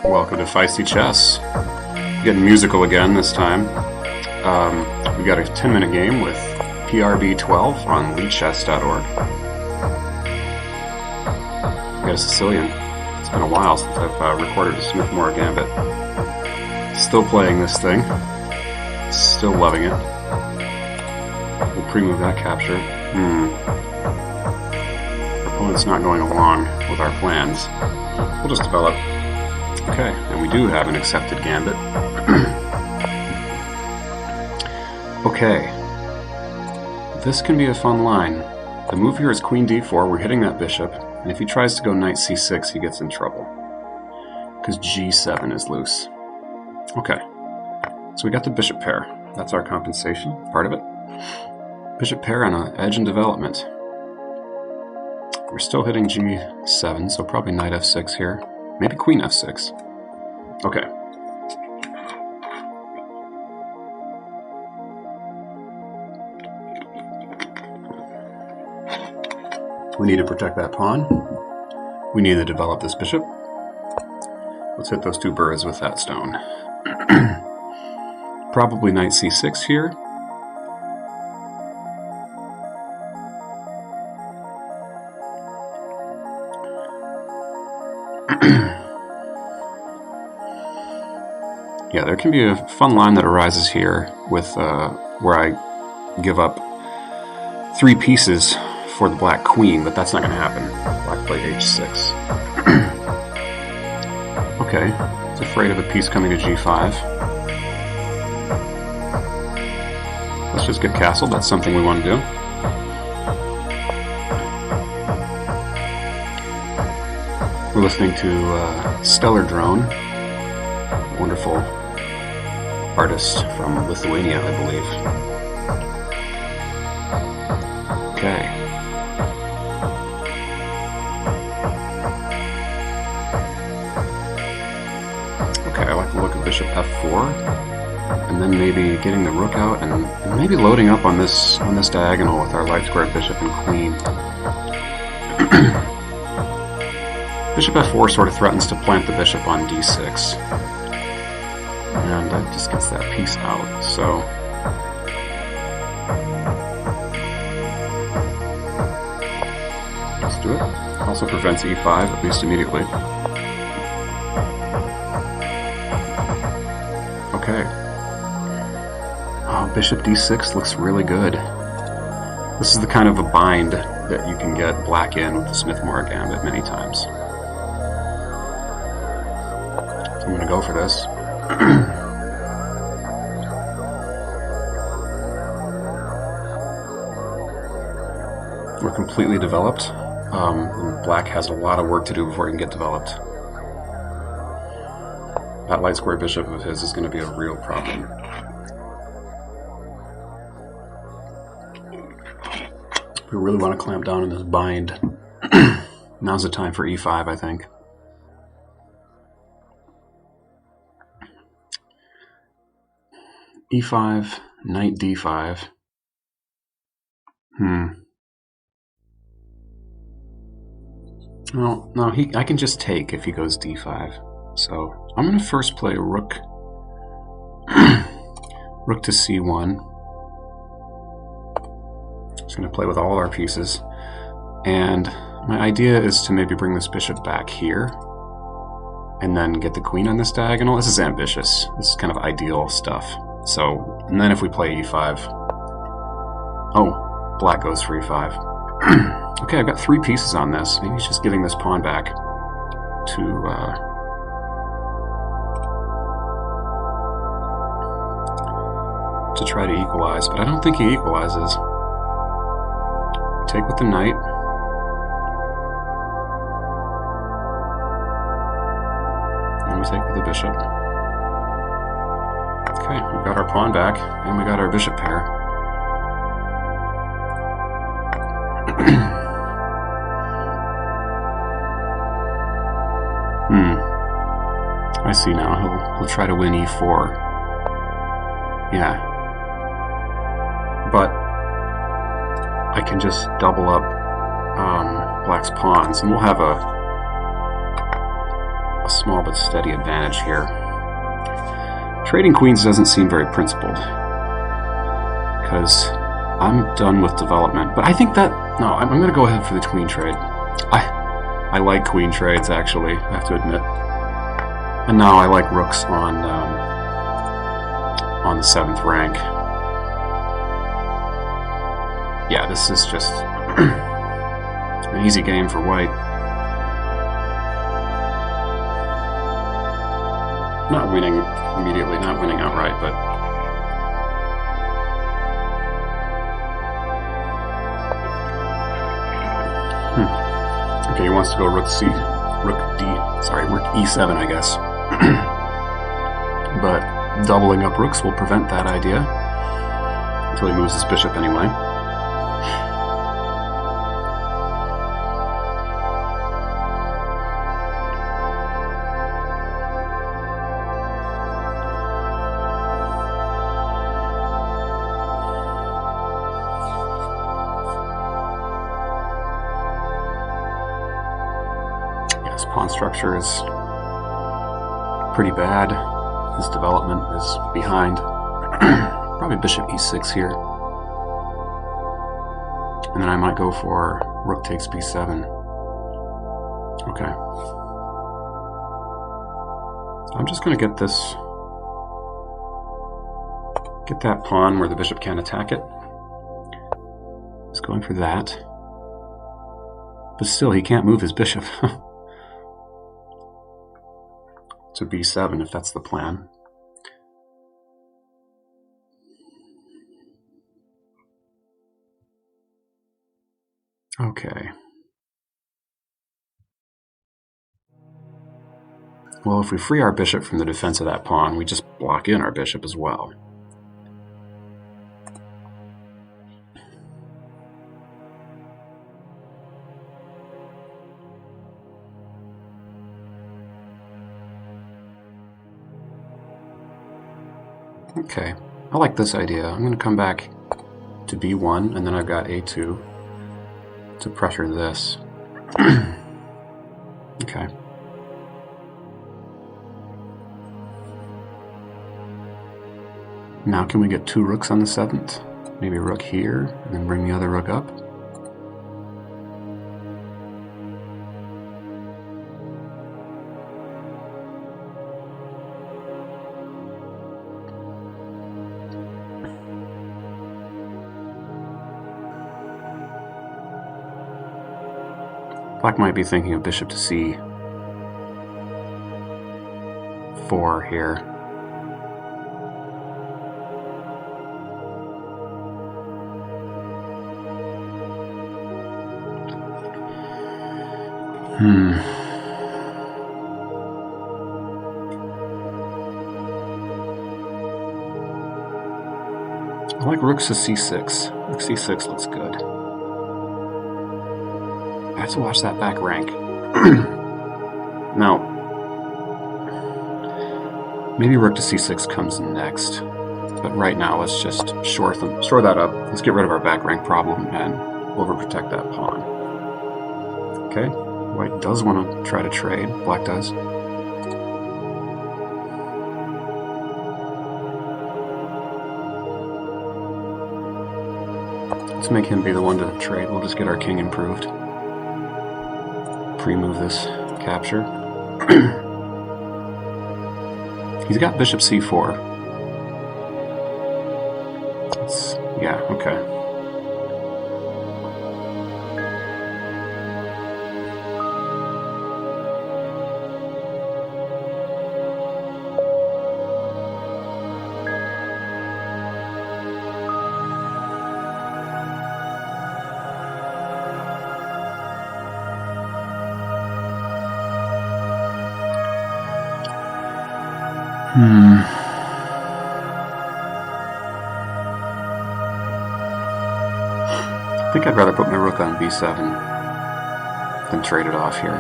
Welcome to Feisty Chess. Getting musical again this time. We got a 10-minute game with PRB12 on leadchess.org. We got a Sicilian. It's been a while since I've recorded a Morra Gambit. Still playing this thing. Still loving it. We'll pre-move that capture. Our opponent's not going along with our plans. We'll just develop. Okay, and we do have an accepted gambit. Okay. This can be a fun line. The move here is queen d4, we're hitting that bishop, and if he tries to go knight c6, he gets in trouble. Because g7 is loose. Okay. So we got the bishop pair. That's our compensation, part of it. Bishop pair on an edge in development. We're still hitting g7, so probably knight f6 here. Maybe queen f6. Okay. We need to protect that pawn. We need to develop this bishop. Let's hit those two birds with that stone. Probably knight c6 here. Yeah, there can be a fun line that arises here with where I give up 3 pieces for the black queen, but that's not going to happen. Black played h6. Okay, it's afraid of a piece coming to g5. Let's just get castled. That's something we want to do. We're listening to Stellar Drone, wonderful artist from Lithuania, I believe. Okay. Okay, I like the look of bishop f4, and then maybe getting the rook out and maybe loading up on this diagonal with our light square bishop and queen. Bishop f4 sort of threatens to plant the bishop on d6. And that just gets that piece out, so... Let's do it. Also prevents e5, at least immediately. Okay. Oh, bishop d6 looks really good. This is the kind of a bind that you can get black in with the Smith-Morra Gambit many times. I'm going to go for this. We're completely developed. And black has a lot of work to do before he can get developed. That light square bishop of his is going to be a real problem. We really want to clamp down on this bind. Now's the time for e5, I think. e5, knight d5. Well, no, I can just take if he goes d5. So I'm going to first play rook, rook to c1. Just going to play with all our pieces, and my idea is to maybe bring this bishop back here, and then get the queen on this diagonal. This is ambitious. This is kind of ideal stuff. So, and then if we play e5, oh, black goes for e5. Okay, I've got 3 pieces on this. Maybe he's just giving this pawn back to try to equalize, but I don't think he equalizes. Take with the knight. And we take with the bishop. Okay, we've got our pawn back, and we got our bishop pair. I see now. He'll try to win e4. Yeah. But I can just double up black's pawns, and we'll have a small but steady advantage here. Trading queens doesn't seem very principled, because I'm done with development. But I think that... No, I'm going to go ahead for the queen trade. I like queen trades, actually, I have to admit. And now I like rooks on the 7th rank. Yeah, this is just an easy game for white. Not winning immediately, not winning outright, but... Okay, he wants to go rook e7, I guess. But doubling up rooks will prevent that idea. Until he moves his bishop anyway. His pawn structure is pretty bad. His development is behind. Probably bishop e6 here. And then I might go for rook takes b7. Okay. I'm just going to get that pawn where the bishop can't attack it. He's going for that. But still, he can't move his bishop. To b7 if that's the plan. Okay. Well, if we free our bishop from the defense of that pawn, we just block in our bishop as well. Okay, I like this idea. I'm going to come back to b1, and then I've got a2 to pressure this. Okay. Now can we get 2 rooks on the 7th? Maybe a rook here, and then bring the other rook up? Black might be thinking of bishop to c4 here. I like rooks to c6. Rook c6 looks good. I have to watch that back rank. Now, maybe rook to c6 comes next, but right now let's just shore that up. Let's get rid of our back rank problem and overprotect that pawn. Okay, white does want to try to trade. Black does. Let's make him be the one to trade. We'll just get our king improved. Pre-move this capture. He's got bishop c4. Yeah, okay. I think I'd rather put my rook on b7 than trade it off here.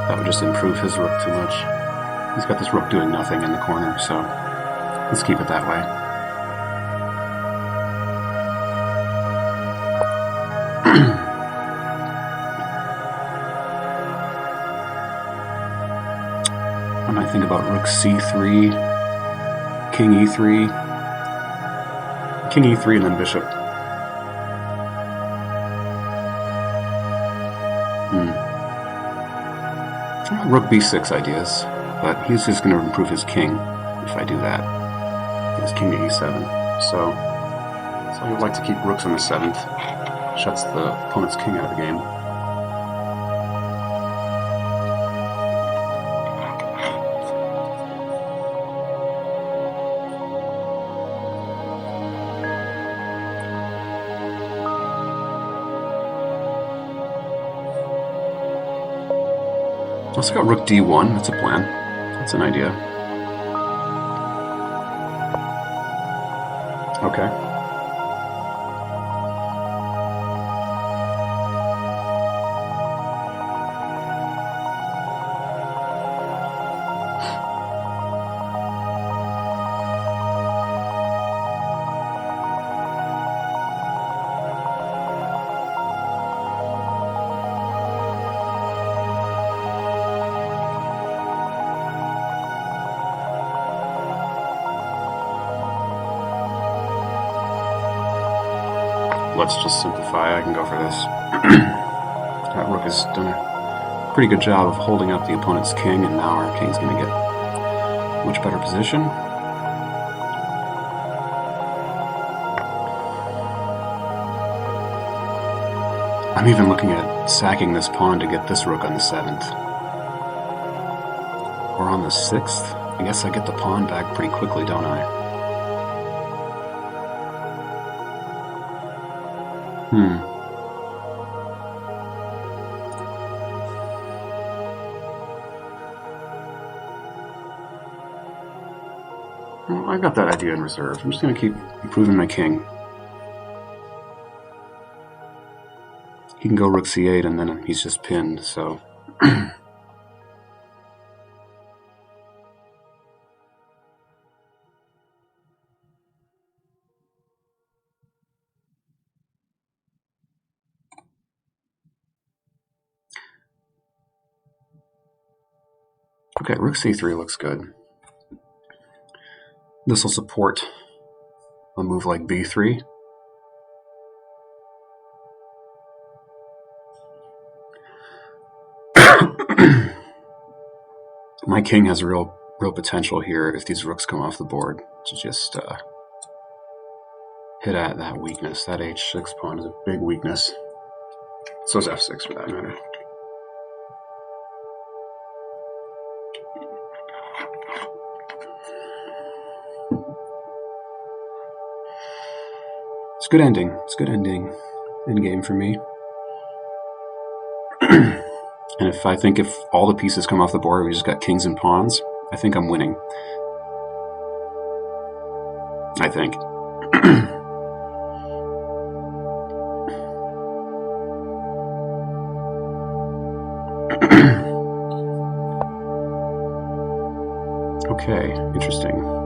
That would just improve his rook too much. He's got this rook doing nothing in the corner, so let's keep it that way. think about rook c3, king e3, king e3, and then bishop. Rook b6 ideas, but he's just going to improve his king if I do that. His king to e7. So I would like to keep rooks on the 7th. Shuts the opponent's king out of the game. Also got rook d1, that's a plan. That's an idea. Okay. Let's just simplify. I can go for this. That rook has done a pretty good job of holding up the opponent's king, and now our king's going to get a much better position. I'm even looking at sacking this pawn to get this rook on the 7th. Or on the 6th. I guess I get the pawn back pretty quickly, don't I? Well, I got that idea in reserve. I'm just going to keep improving my king. He can go rook c8 and then he's just pinned, so... Okay, rook c3 looks good. This will support a move like b3. My king has real potential here if these rooks come off the board to just hit at that weakness. That h6 pawn is a big weakness. So is f6 for that matter. It's a good ending. It's a good ending in game for me. And if all the pieces come off the board, we just got kings and pawns, I think I'm winning. I think. Okay, interesting.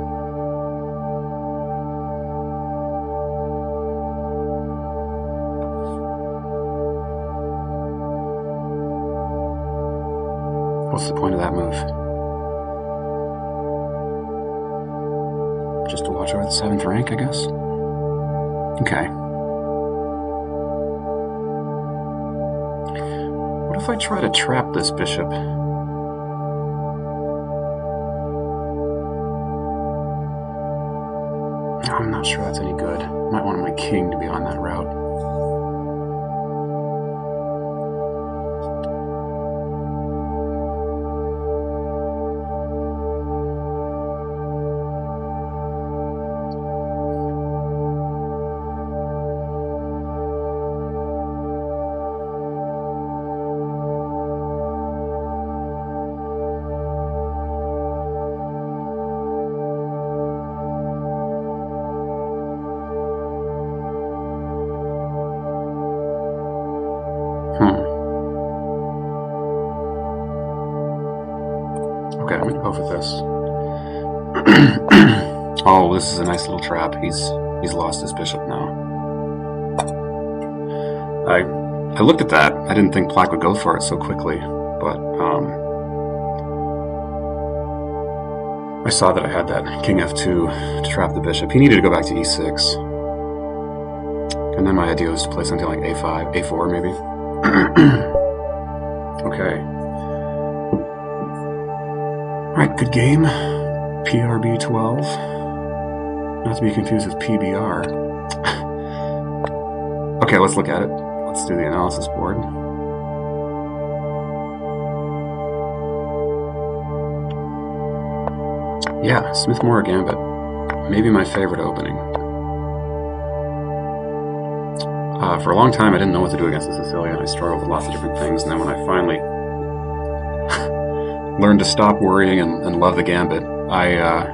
What's the point of that move? Just to watch over the 7th rank, I guess? Okay. What if I try to trap this bishop? I'm not sure that's any good. Might want my king to be on that route. Okay, I'm gonna go for this. Oh, this is a nice little trap. He's lost his bishop now. I looked at that. I didn't think Black would go for it so quickly, but I saw that I had that king f2 to trap the bishop. He needed to go back to e6. And then my idea was to play something like a5, a4 maybe. Okay. Alright, good game. PRB 12. Not to be confused with PBR. Okay, let's look at it. Let's do the analysis board. Yeah, Morra Gambit. Maybe my favorite opening. For a long time, I didn't know what to do against the Sicilian. I struggled with lots of different things, and then when I finally learned to stop worrying and love the Gambit, I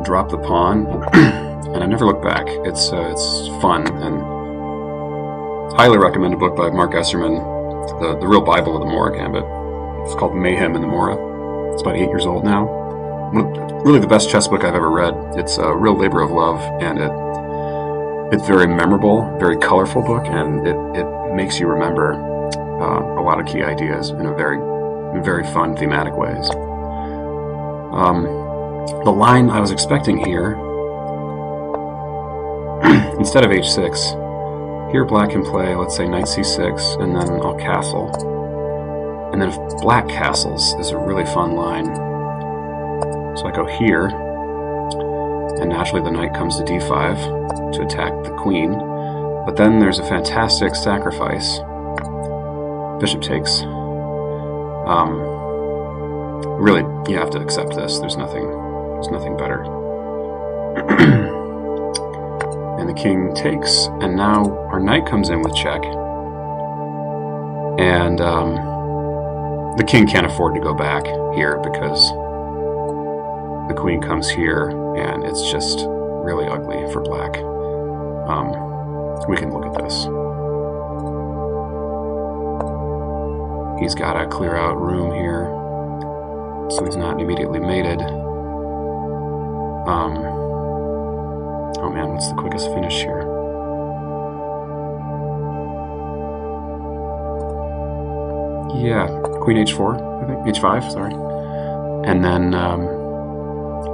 dropped the pawn, and I never looked back. It's fun, and highly recommend a book by Mark Esserman, the real Bible of the Morra Gambit. It's called Mayhem in the Morra. It's about 8 years old now. Really the best chess book I've ever read. It's a real labor of love, and it's very memorable, very colorful book, and it makes you remember a lot of key ideas in very fun thematic ways. The line I was expecting here, instead of h6, here black can play, let's say, knight c6, and then I'll castle. And then if black castles is a really fun line. So I go here, and naturally the knight comes to d5 to attack the queen. But then there's a fantastic sacrifice. Bishop takes. Really, you have to accept this. There's nothing better. And the king takes, and now our knight comes in with check. And the king can't afford to go back here because the queen comes here, and it's just really ugly for black. We can look at this. He's got to clear out room here, so he's not immediately mated. Oh man, what's the quickest finish here? Yeah, queen h4, I think, h5, sorry. And then,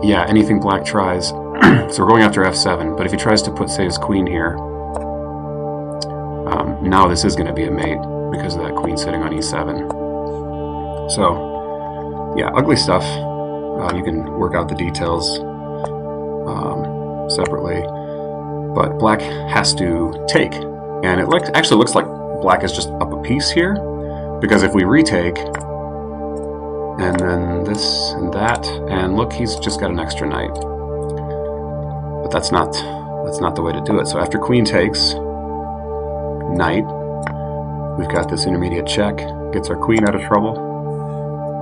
yeah, anything black tries. So we're going after f7, but if he tries to put, say, his queen here, now this is going to be a mate because of that queen sitting on e7. So, yeah, ugly stuff. You can work out the details separately, but black has to take, and it actually looks like black is just up a piece here, because if we retake, and then this and that, and look, he's just got an extra knight. But that's not the way to do it. So after queen takes, knight, we've got this intermediate check, gets our queen out of trouble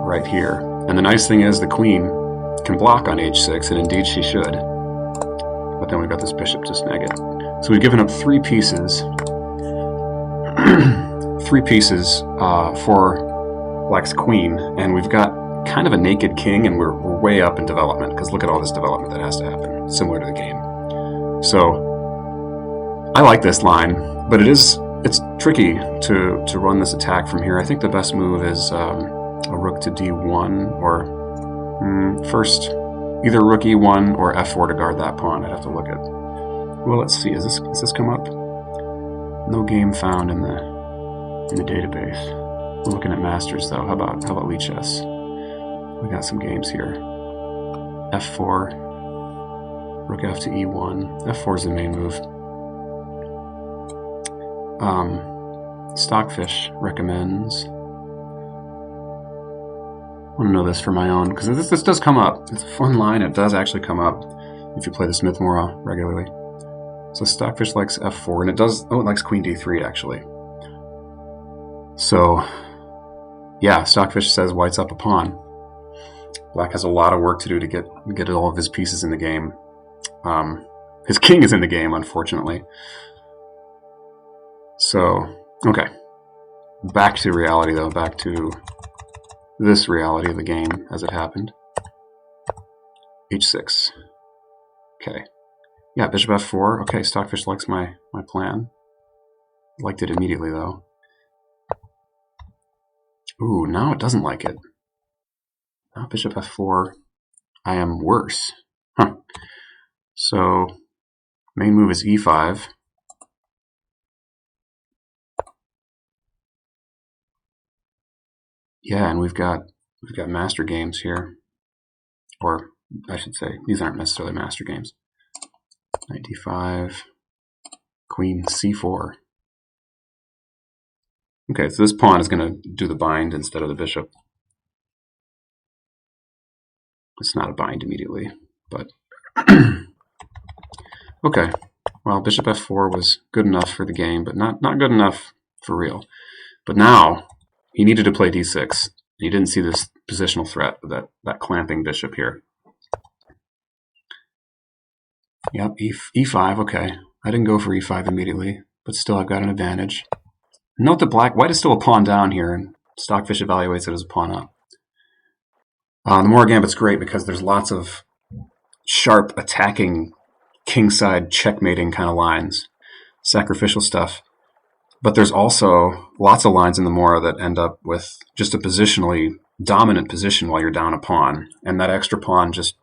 right here. And the nice thing is the queen can block on h6, and indeed she should. But then we've got this bishop to snag it. So we've given up 3 pieces. 3 pieces for black's queen, and we've got kind of a naked king, and we're way up in development, because look at all this development that has to happen, similar to the game. So I like this line, but it's tricky to run this attack from here. I think the best move is a rook to d1, or first either rook e1 or f4 to guard that pawn. I'd have to look at. Well, let's see. Does this come up? No game found in the database. We're looking at masters though. How about Lee chess? We got some games here. f4, rook f to e1. f4 is the main move. Stockfish recommends. I want to know this for my own, because this does come up. It's a fun line. It does actually come up if you play the Morra regularly. So Stockfish likes f4, and it likes queen d3 actually. So, yeah, Stockfish says white's up a pawn. Black has a lot of work to do to get all of his pieces in the game. His king is in the game, unfortunately. So, okay. Back to reality, though. Back to this reality of the game as it happened. h6. Okay. Yeah, bishop f4. Okay, Stockfish likes my plan. Liked it immediately, though. Ooh, now it doesn't like it. Now bishop f4. I am worse. Huh. So main move is e5. Yeah, and we've got master games here, or I should say these aren't necessarily master games. Knight d5, queen c4. Okay, so this pawn is going to do the bind instead of the bishop. It's not a bind immediately, but okay. Well, bishop f4 was good enough for the game, but not good enough for real. But now he needed to play d6. He didn't see this positional threat of that clamping bishop here. Yep, e5. Okay, I didn't go for e5 immediately, but still I've got an advantage. Note that white is still a pawn down here, and Stockfish evaluates it as a pawn up. The Morra Gambit's great because there's lots of sharp attacking kingside checkmating kind of lines, sacrificial stuff. But there's also lots of lines in the Morra that end up with just a positionally dominant position while you're down a pawn, and that extra pawn just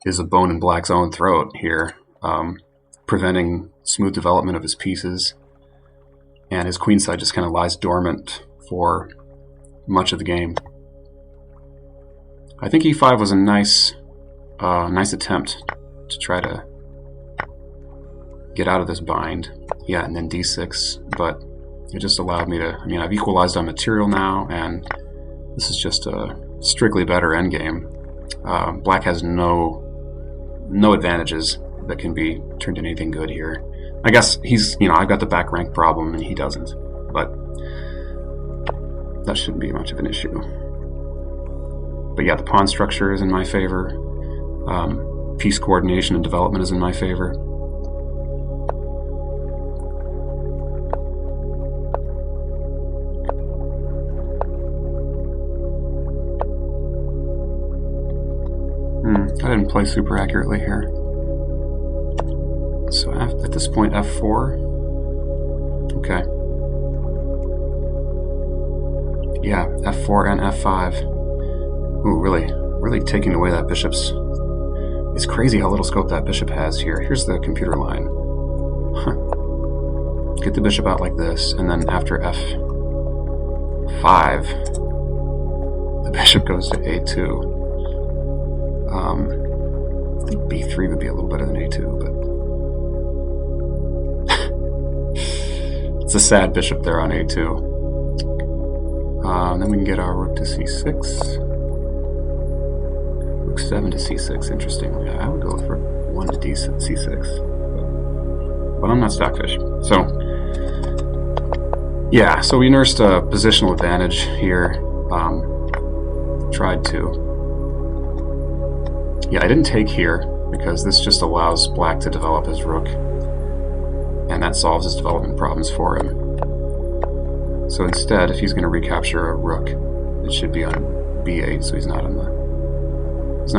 is a bone in black's own throat here, preventing smooth development of his pieces, and his queenside just kind of lies dormant for much of the game. I think e5 was a nice attempt to try to get out of this bind. Yeah, and then d6, but it just allowed me to, I mean, I've equalized on material now, and this is just a strictly better endgame. Black has no advantages that can be turned into anything good here. I guess he's, I've got the back rank problem and he doesn't, but that shouldn't be much of an issue. But yeah, the pawn structure is in my favor. Piece coordination and development is in my favor. I didn't play super accurately here. So at this point, f4. Okay. Yeah, f4 and f5. Ooh, really taking away that bishop's... It's crazy how little scope that bishop has here. Here's the computer line. Get the bishop out like this, and then after f5, the bishop goes to a2. I think b3 would be a little better than a2, but it's a sad bishop there on a2. Then we can get our rook to c6. Rook 7 to c6, interestingly. I would go for 1 to c6, but I'm not Stockfish. So, yeah, so we nursed a positional advantage here. Tried to. Yeah, I didn't take here because this just allows black to develop his rook, and that solves his development problems for him. So instead, if he's going to recapture a rook, it should be on b8, so he's not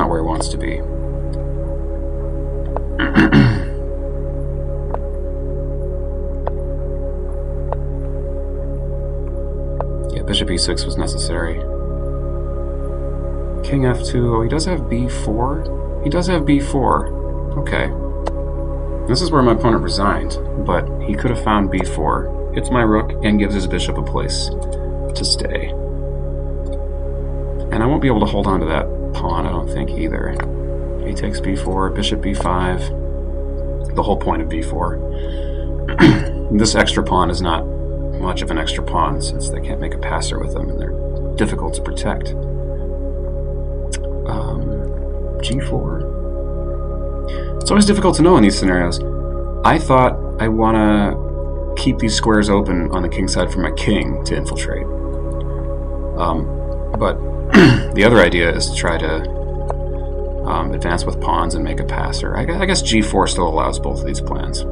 where he wants to be. Yeah, bishop e6 was necessary. King f2. Oh, he does have b4. He does have b4. Okay. This is where my opponent resigned, but he could have found b4. Hits my rook and gives his bishop a place to stay. And I won't be able to hold on to that pawn, I don't think, either. He takes b4, bishop b5. The whole point of b4. This extra pawn is not much of an extra pawn since they can't make a passer with them and they're difficult to protect. g4. It's always difficult to know in these scenarios. I thought I want to keep these squares open on the king side for my king to infiltrate. But the other idea is to try to advance with pawns and make a passer. I guess g4 still allows both of these plans.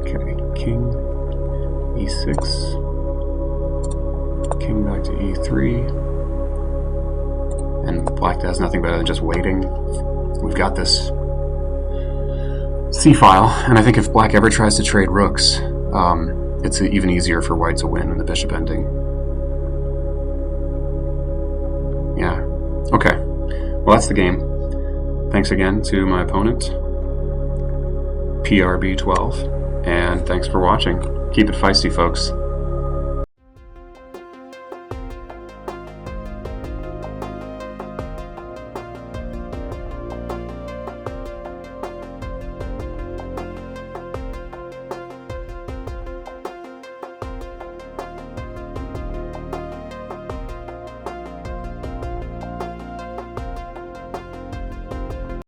Okay, king, e6, king back to e3, and black does nothing better than just waiting. We've got this c-file, and I think if black ever tries to trade rooks, it's even easier for white to win in the bishop ending. Yeah, Okay, well that's the game. Thanks again to my opponent, PRB12, and thanks for watching. Keep it feisty, folks.